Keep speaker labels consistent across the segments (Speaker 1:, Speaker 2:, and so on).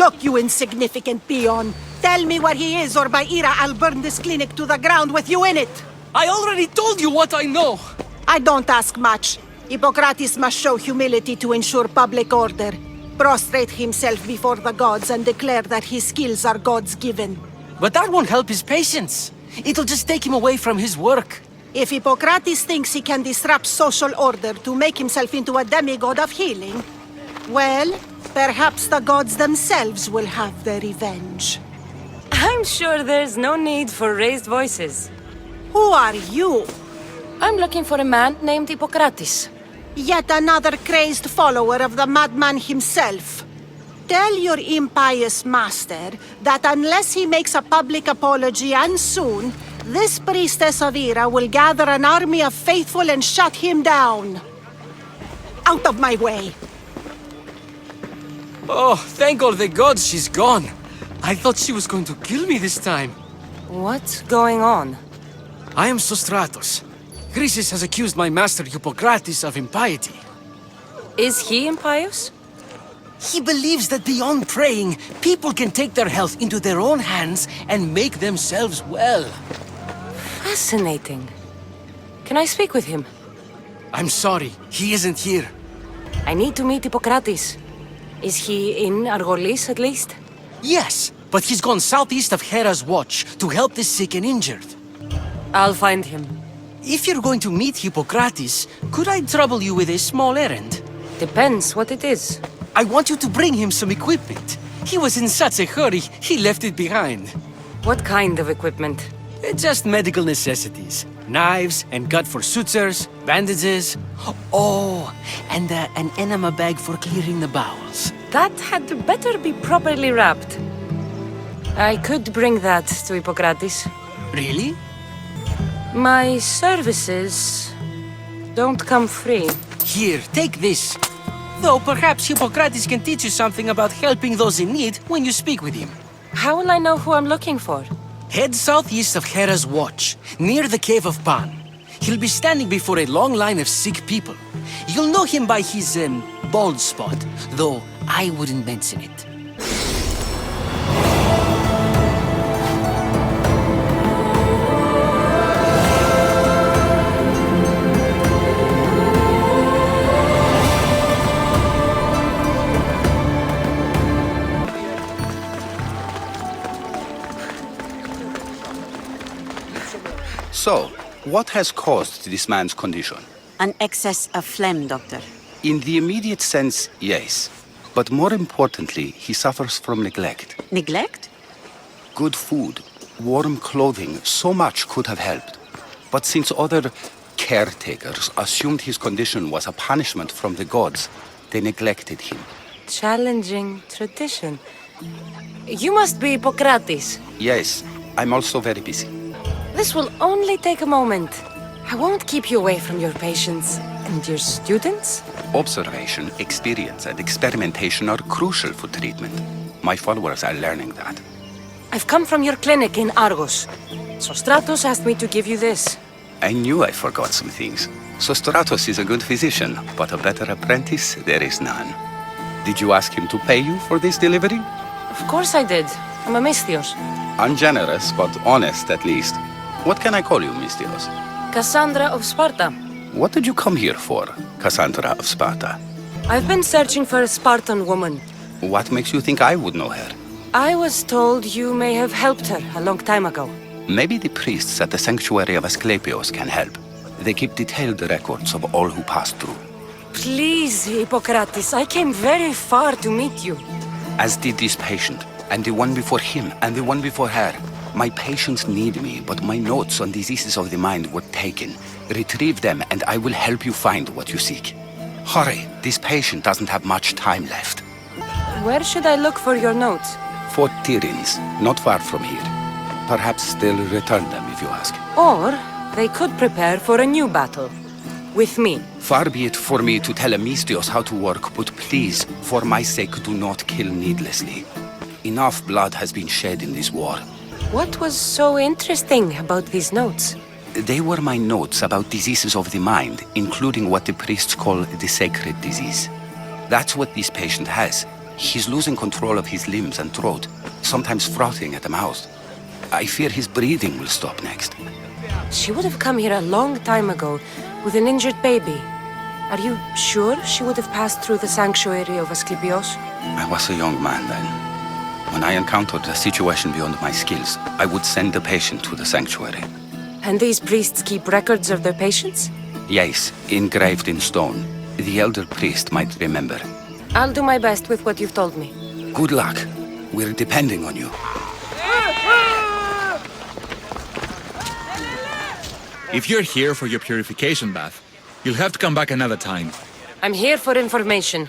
Speaker 1: Look, you insignificant peon. Tell me where he is, or by Ira, I'll burn this clinic to the ground with you in it.
Speaker 2: I already told you what I know!
Speaker 1: I don't ask much. Hippocrates must show humility to ensure public order. Prostrate himself before the gods and declare that his skills are gods given.
Speaker 2: But that won't help his patients. It'll just take him away from his work.
Speaker 1: If Hippocrates thinks he can disrupt social order to make himself into a demigod of healing, well, perhaps the gods themselves will have their revenge.
Speaker 3: I'm sure there's no need for raised voices.
Speaker 1: Who are you?
Speaker 3: I'm looking for a man named Hippocrates.
Speaker 1: Yet another crazed follower of the madman himself. Tell your impious master that unless he makes a public apology, and soon, this priestess of Ira will gather an army of faithful and shut him down. Out of my way!
Speaker 2: Oh, thank all the gods she's gone. I thought she was going to kill me this time.
Speaker 3: What's going on?
Speaker 2: I am Sostratos. Chrysis has accused my master Hippocrates of impiety.
Speaker 3: Is he impious?
Speaker 2: He believes that beyond praying, people can take their health into their own hands and make themselves well.
Speaker 3: Fascinating. Can I speak with him?
Speaker 2: I'm sorry, he isn't here.
Speaker 3: I need to meet Hippocrates. Is he in Argolis, at least?
Speaker 2: Yes, but he's gone southeast of Hera's watch to help the sick and injured.
Speaker 3: I'll find him.
Speaker 2: If you're going to meet Hippocrates, could I trouble you with a small errand?
Speaker 3: Depends what it is.
Speaker 2: I want you to bring him some equipment. He was in such a hurry, he left it behind.
Speaker 3: What kind of equipment?
Speaker 2: Just medical necessities. Knives and gut for sutures, bandages. Oh, and an enema bag for clearing the bowels.
Speaker 3: That had better be properly wrapped. I could bring that to Hippocrates.
Speaker 2: Really?
Speaker 3: My services don't come free.
Speaker 2: Here, take this. Though perhaps Hippocrates can teach you something about helping those in need when you speak with him.
Speaker 3: How will I know who I'm looking for?
Speaker 2: Head southeast of Hera's watch, near the Cave of Pan. He'll be standing before a long line of sick people. You'll know him by his, bald spot, though I wouldn't mention it.
Speaker 4: So, what has caused this man's condition?
Speaker 5: An excess of phlegm, Doctor.
Speaker 4: In the immediate sense, yes. But more importantly, he suffers from neglect.
Speaker 5: Neglect?
Speaker 4: Good food, warm clothing, so much could have helped. But since other caretakers assumed his condition was a punishment from the gods, they neglected him.
Speaker 3: Challenging tradition. You must be Hippocrates.
Speaker 4: Yes, I'm also very busy.
Speaker 3: This will only take a moment. I won't keep you away from your patients. And your students?
Speaker 4: Observation, experience, and experimentation are crucial for treatment. My followers are learning that.
Speaker 3: I've come from your clinic in Argos. Sostratos asked me to give you this.
Speaker 4: I knew I forgot some things. Sostratos is a good physician, but a better apprentice there is none. Did you ask him to pay you for this delivery?
Speaker 3: Of course I did. I'm a Misthios.
Speaker 4: Ungenerous, but honest at least. What can I call you, Misthios?
Speaker 3: Cassandra of Sparta.
Speaker 4: What did you come here for, Cassandra of Sparta?
Speaker 3: I've been searching for a Spartan woman.
Speaker 4: What makes you think I would know her?
Speaker 3: I was told you may have helped her a long time ago.
Speaker 4: Maybe the priests at the sanctuary of Asclepios can help. They keep detailed records of all who passed through.
Speaker 3: Please, Hippocrates, I came very far to meet you.
Speaker 4: As did this patient, and the one before him, and the one before her. My patients need me, but my notes on diseases of the mind were taken. Retrieve them, and I will help you find what you seek. Hurry, this patient doesn't have much time left.
Speaker 3: Where should I look for your notes?
Speaker 4: Fort Tyrins, not far from here. Perhaps they'll return them if you ask.
Speaker 3: Or they could prepare for a new battle. With me.
Speaker 4: Far be it for me to tell a Misthios how to work, but please, for my sake, do not kill needlessly. Enough blood has been shed in this war.
Speaker 3: What was so interesting about these notes?
Speaker 4: They were my notes about diseases of the mind, including what the priests call the sacred disease. That's what this patient has. He's losing control of his limbs and throat, sometimes frothing at the mouth. I fear his breathing will stop next.
Speaker 3: She would have come here a long time ago with an injured baby. Are you sure she would have passed through the sanctuary of Asclepios?
Speaker 4: I was a young man then. When I encountered a situation beyond my skills, I would send the patient to the sanctuary.
Speaker 3: And these priests keep records of their patients?
Speaker 4: Yes, engraved in stone. The elder priest might remember.
Speaker 3: I'll do my best with what you've told me.
Speaker 4: Good luck. We're depending on you.
Speaker 6: If you're here for your purification bath, you'll have to come back another time.
Speaker 3: I'm here for information.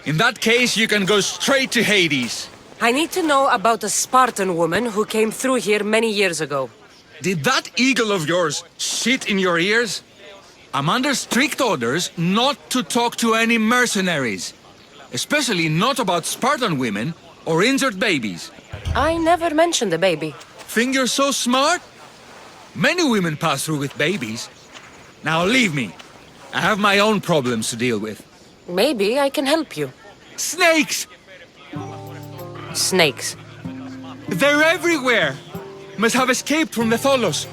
Speaker 6: In that case, you can go straight to Hades.
Speaker 3: I need to know about a Spartan woman who came through here many years ago.
Speaker 6: Did that eagle of yours shit in your ears? I'm under strict orders not to talk to any mercenaries. Especially not about Spartan women or injured babies.
Speaker 3: I never mentioned a baby.
Speaker 6: Think you're so smart? Many women pass through with babies. Now leave me. I have my own problems to deal with.
Speaker 3: Maybe I can help you.
Speaker 6: Snakes!
Speaker 3: Snakes.
Speaker 6: They're everywhere! Must have escaped from the Tholos.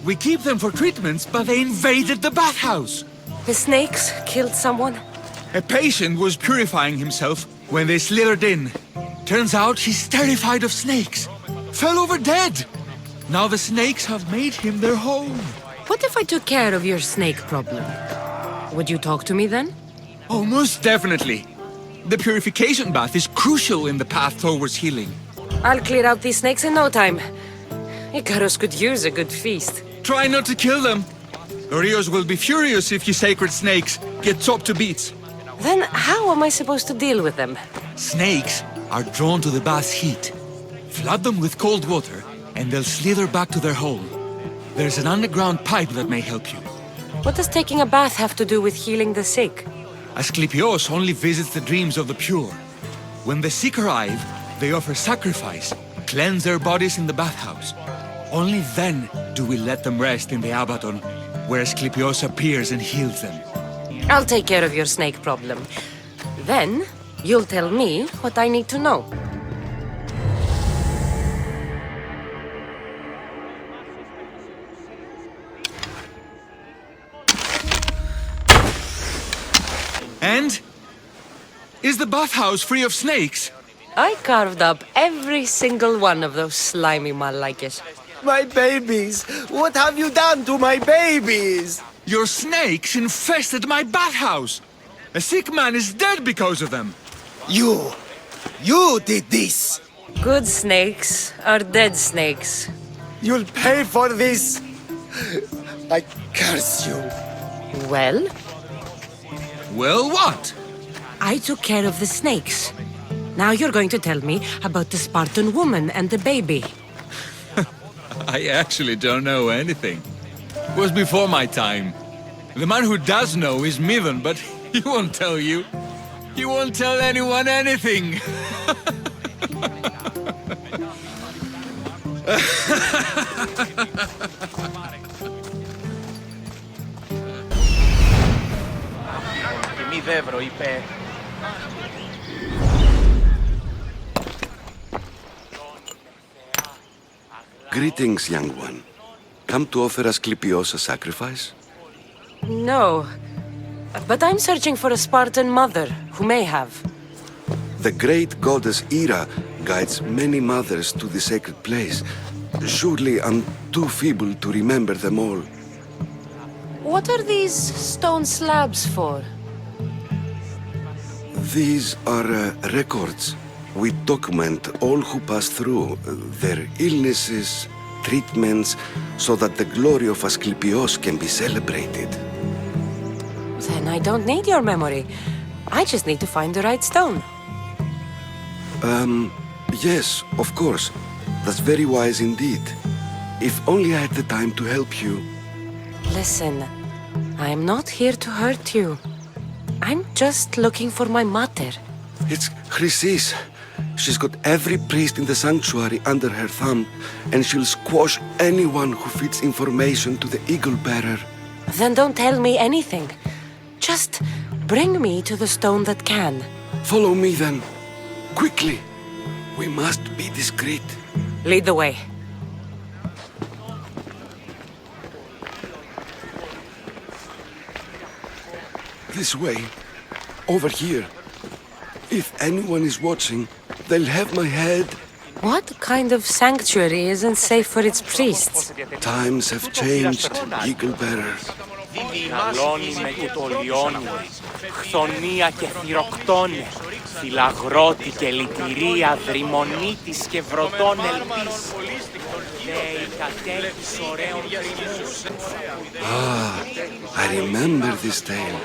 Speaker 6: We keep them for treatments, but they invaded the bathhouse.
Speaker 3: The snakes killed someone?
Speaker 6: A patient was purifying himself when they slithered in. Turns out he's terrified of snakes. Fell over dead. Now the snakes have made him their home.
Speaker 3: What if I took care of your snake problem? Would you talk to me then?
Speaker 6: Oh, most definitely. The purification bath is crucial in the path towards healing.
Speaker 3: I'll clear out these snakes in no time. Icarus could use a good feast.
Speaker 6: Try not to kill them. Rios will be furious if you sacred snakes get chopped to bits.
Speaker 3: Then how am I supposed to deal with them?
Speaker 6: Snakes are drawn to the bath's heat. Flood them with cold water, and they'll slither back to their hole. There's an underground pipe that may help you.
Speaker 3: What does taking a bath have to do with healing the sick?
Speaker 6: Asclepios only visits the dreams of the pure. When the sick arrive, they offer sacrifice, cleanse their bodies in the bathhouse. Only then do we let them rest in the Abaddon, where Asclepios appears and heals them.
Speaker 3: I'll take care of your snake problem. Then, you'll tell me what I need to know.
Speaker 6: And? Is the bathhouse free of snakes?
Speaker 3: I carved up every single one of those slimy malaikes.
Speaker 7: My babies! What have you done to my babies?
Speaker 6: Your snakes infested my bathhouse! A sick man is dead because of them!
Speaker 7: You did this!
Speaker 3: Good snakes are dead snakes.
Speaker 7: You'll pay for this! I curse you!
Speaker 3: Well,
Speaker 6: Well, what?
Speaker 3: I took care of the snakes. Now you're going to tell me about the Spartan woman and the baby.
Speaker 6: I actually don't know anything. It was before my time. The man who does know is Midon, but he won't tell you. He won't tell anyone anything.
Speaker 8: Greetings, young one. Come to offer Asclepios a sacrifice?
Speaker 3: No, but I'm searching for a Spartan mother who may have.
Speaker 8: The great goddess Ira guides many mothers to the sacred place. Surely I'm too feeble to remember them all.
Speaker 3: What are these stone slabs for?
Speaker 8: These are records. We document all who pass through, their illnesses, treatments, so that the glory of Asclepios can be celebrated.
Speaker 3: Then I don't need your memory. I just need to find the right stone.
Speaker 8: Yes, of course. That's very wise indeed. If only I had the time to help you.
Speaker 3: Listen, I'm not here to hurt you. I'm just looking for my mother.
Speaker 8: It's Chrysis. She's got every priest in the sanctuary under her thumb, and she'll squash anyone who feeds information to the Eagle Bearer.
Speaker 3: Then don't tell me anything. Just bring me to the stone that can.
Speaker 8: Follow me then. Quickly! We must be discreet.
Speaker 3: Lead the way.
Speaker 8: This way. Over here. If anyone is watching, they'll have my head.
Speaker 3: What kind of sanctuary isn't safe for its priests?
Speaker 8: Times have changed, Eagle Bearer.
Speaker 9: Καλώνει με κουτολιώνει, χθονία και θυροκτώνε, φυλαγρώτη και λυτηρία, δρυμονίτης και βρωτών ελπίς. Λέει κατέλης ωραίων θρυμμούς.
Speaker 8: I remember this tale.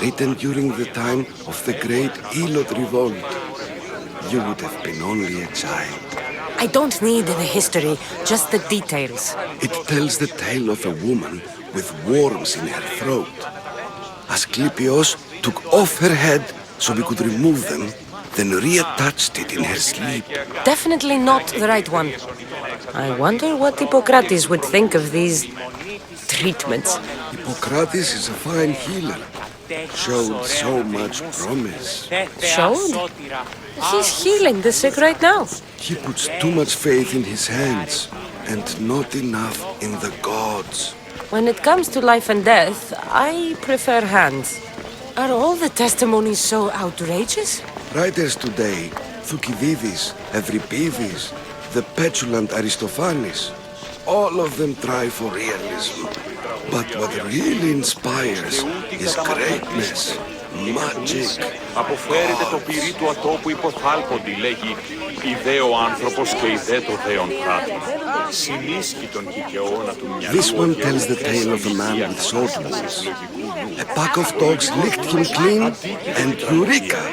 Speaker 8: Written during the time of the great Elot revolt. You would have been only a child.
Speaker 3: I don't need the history, just the details.
Speaker 8: It tells the tale of a woman with worms in her throat. Asclepios took off her head so we could remove them, then reattached it in her sleep.
Speaker 3: Definitely not the right one. I wonder what Hippocrates would think of these treatments.
Speaker 8: Hippocrates is a fine healer. Showed so much promise.
Speaker 3: Showed? He's healing the sick right now.
Speaker 8: He puts too much faith in his hands and not enough in the gods.
Speaker 3: When it comes to life and death, I prefer hands. Are all the testimonies so outrageous?
Speaker 8: Writers today, Thucydides, Euripides, the petulant Aristophanes, all of them try for realism. But what really inspires is greatness, magic.
Speaker 10: Αποφέρεται το πυρί του ατόπου υποθάλποντι, λέγει, ιδέ ο άνθρωπος και ιδέ το δέον κράτος. Συνίσχυ των κικαιώνα του μυαλού.
Speaker 8: This one tells the tale of a man with sword wounds. A pack of dogs licked him clean, and Eureka!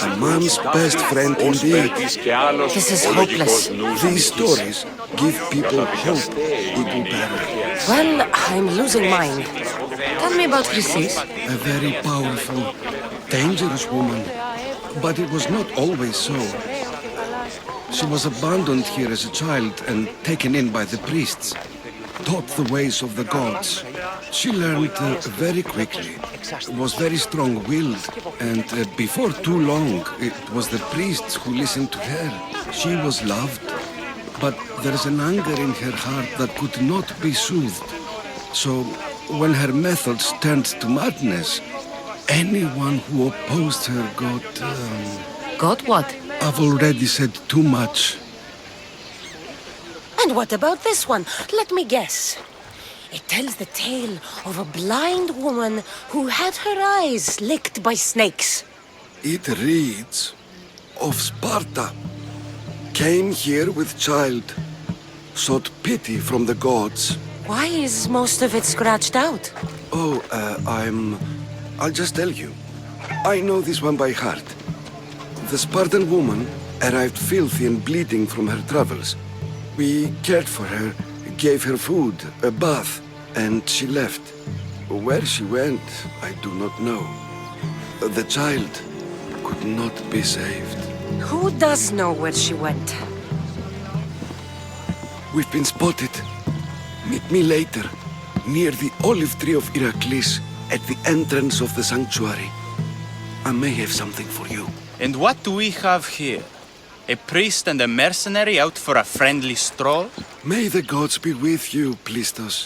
Speaker 8: A man's best friend indeed.
Speaker 3: This is hopeless.
Speaker 8: These stories give people hope, Eagle Bearer.
Speaker 3: Well, I'm losing mine. Tell me about Chrysis.
Speaker 8: A very powerful, dangerous woman. But it was not always so. She was abandoned here as a child and taken in by the priests. Taught the ways of the gods. She learned very quickly, was very strong-willed, and before too long, it was the priests who listened to her. She was loved, but there is an anger in her heart that could not be soothed. So, when her methods turned to madness, anyone who opposed her got...
Speaker 3: Got what?
Speaker 8: I've already said too much.
Speaker 3: And what about this one? Let me guess. It tells the tale of a blind woman who had her eyes licked by snakes.
Speaker 8: It reads of Sparta. Came here with child, sought pity from the gods.
Speaker 3: Why is most of it scratched out?
Speaker 8: Oh, I'll just tell you. I know this one by heart. The Spartan woman arrived filthy and bleeding from her travels. We cared for her, gave her food, a bath, and she left. Where she went, I do not know. The child could not be saved.
Speaker 3: Who does know where she went?
Speaker 8: We've been spotted. Meet me later, near the olive tree of Iraklis, at the entrance of the sanctuary. I may have something for you.
Speaker 9: And what do we have here? A priest and a mercenary out for a friendly stroll?
Speaker 8: May the gods be with you, Plistos.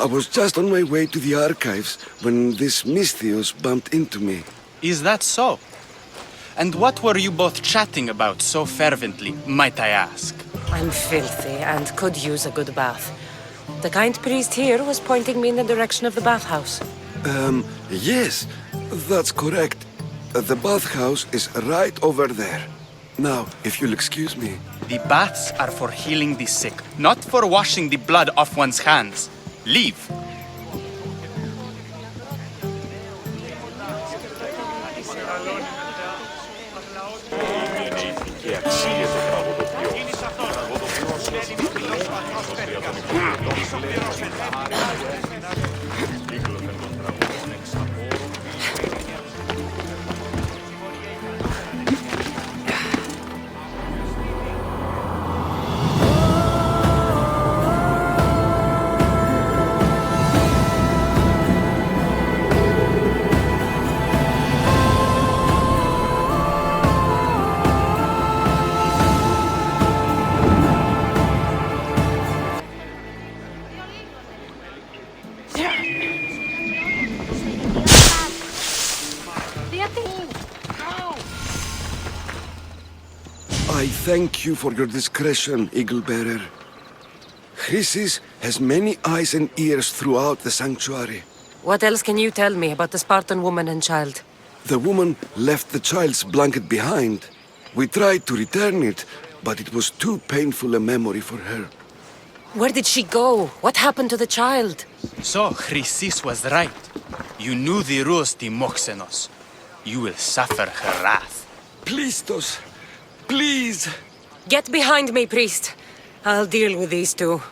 Speaker 8: I was just on my way to the archives when this Misthios bumped into me.
Speaker 9: Is that so? And what were you both chatting about so fervently, might I ask?
Speaker 3: I'm filthy and could use a good bath. The kind priest here was pointing me in the direction of the bathhouse.
Speaker 8: Yes, that's correct. The bathhouse is right over there. Now, if you'll excuse me.
Speaker 9: The baths are for healing the sick, not for washing the blood off one's hands. Leave.
Speaker 8: I thank you for your discretion, Eagle Bearer. Chrysis has many eyes and ears throughout the sanctuary.
Speaker 3: What else can you tell me about the Spartan woman and child?
Speaker 8: The woman left the child's blanket behind. We tried to return it, but it was too painful a memory for her.
Speaker 3: Where did she go? What happened to the child?
Speaker 9: So, Chrysis was right. You knew the rules, Timoxenos. You will suffer her wrath.
Speaker 8: Plistos, please!
Speaker 3: Get behind me, priest. I'll deal with these two.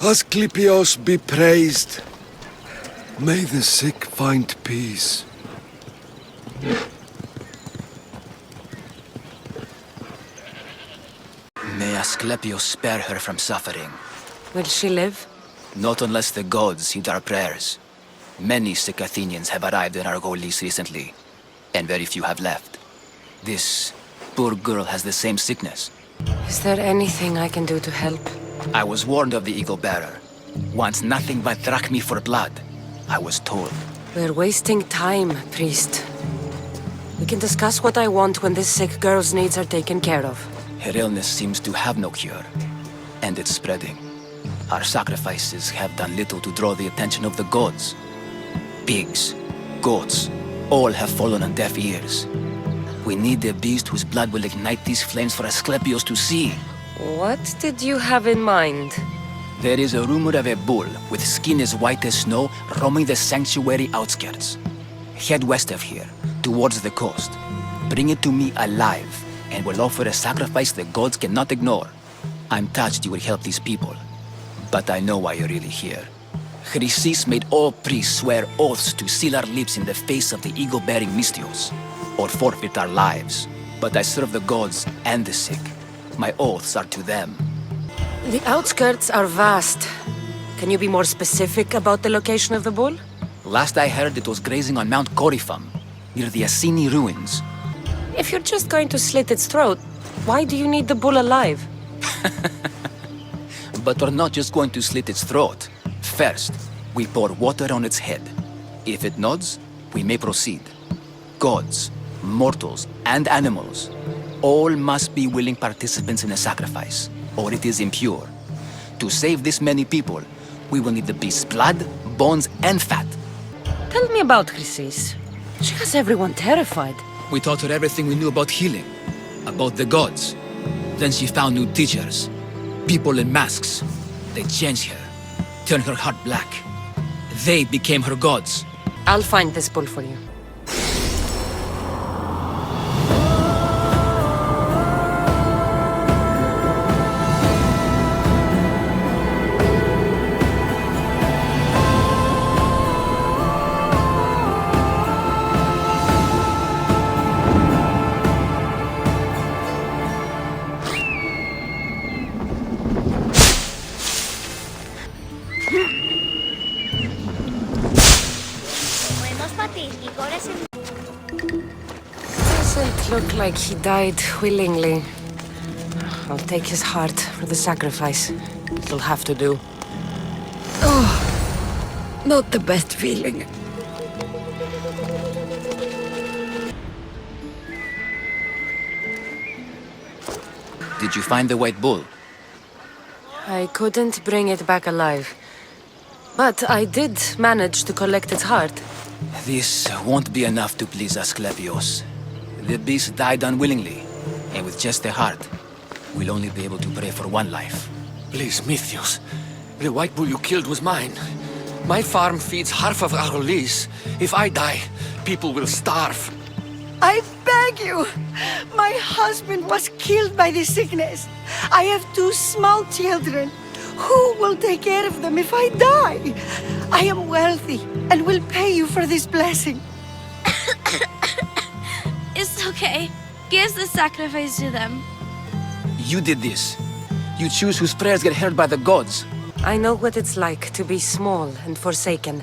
Speaker 8: Asclepios be praised. May the sick find peace.
Speaker 2: May Asclepios spare her from suffering.
Speaker 3: Will she live?
Speaker 2: Not unless the gods heed our prayers. Many sick Athenians have arrived in Argolis recently, and very few have left. This poor girl has the same sickness.
Speaker 3: Is there anything I can do to help?
Speaker 2: I was warned of the Eagle Bearer. Wants nothing but drachmi for blood, I was told.
Speaker 3: We're wasting time, priest. We can discuss what I want when this sick girl's needs are taken care of.
Speaker 2: Her illness seems to have no cure, and it's spreading. Our sacrifices have done little to draw the attention of the gods. Pigs, goats, all have fallen on deaf ears. We need a beast whose blood will ignite these flames for Asclepios to see.
Speaker 3: What did you have in mind?
Speaker 2: There is a rumor of a bull with skin as white as snow roaming the sanctuary outskirts. Head west of here, towards the coast. Bring it to me alive, and we'll offer a sacrifice the gods cannot ignore. I'm touched you will help these people, but I know why you're really here. Chrysis made all priests swear oaths to seal our lips in the face of the eagle-bearing Mystios, or forfeit our lives. But I serve the gods and the sick. My oaths are to them.
Speaker 3: The outskirts are vast. Can you be more specific about the location of the bull?
Speaker 2: Last I heard, it was grazing on Mount Corifum, near the Assini ruins.
Speaker 3: If you're just going to slit its throat, why do you need the bull alive?
Speaker 2: But we're not just going to slit its throat. First, we pour water on its head. If it nods, we may proceed. Gods, mortals, and animals, all must be willing participants in a sacrifice, or it is impure. To save this many people, we will need the beast's blood, bones, and fat.
Speaker 3: Tell me about Chrysis. She has everyone terrified.
Speaker 2: We taught her everything we knew about healing, about the gods. Then she found new teachers, people in masks. They changed her, turned her heart black. They became her gods.
Speaker 3: I'll find this bull for you. Doesn't look like he died willingly. I'll take his heart for the sacrifice. It'll have to do.
Speaker 11: Not the best feeling.
Speaker 2: Did you find the white bull?
Speaker 3: I couldn't bring it back alive. But I did manage to collect its heart.
Speaker 2: This won't be enough to please Asclepios. The beast died unwillingly, and with just the heart, we'll only be able to pray for one life.
Speaker 12: Please, Mythios. The white bull you killed was mine. My farm feeds half of our lease. If I die, people will starve.
Speaker 11: I beg you! My husband was killed by this sickness. I have 2 small children. Who will take care of them if I die? I am wealthy and will pay you for this blessing.
Speaker 13: It's okay. Give the sacrifice to them.
Speaker 2: You did this. You choose whose prayers get heard by the gods.
Speaker 3: I know what it's like to be small and forsaken.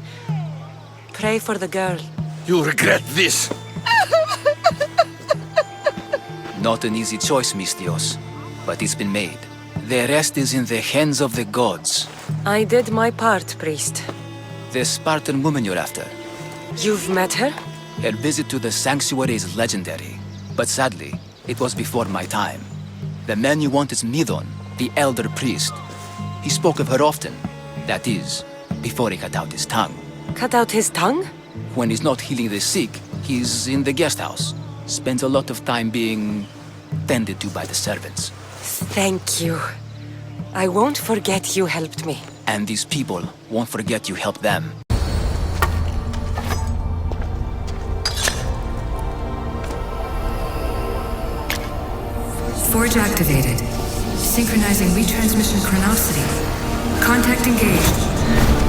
Speaker 3: Pray for the girl.
Speaker 12: You'll regret this.
Speaker 2: Not an easy choice, Mystios, but it's been made. The rest is in the hands of the gods.
Speaker 3: I did my part, priest.
Speaker 2: The Spartan woman you're after.
Speaker 3: You've met her?
Speaker 2: Her visit to the sanctuary is legendary, but sadly, it was before my time. The man you want is Midon, the elder priest. He spoke of her often. That is, before he cut out his tongue.
Speaker 3: Cut out his tongue?
Speaker 2: When he's not healing the sick, he's in the guest house. Spends a lot of time being tended to by the servants.
Speaker 3: Thank you. I won't forget you helped me.
Speaker 2: And these people won't forget you helped them.
Speaker 14: Forge activated. Synchronizing retransmission chronicity. Contact engaged.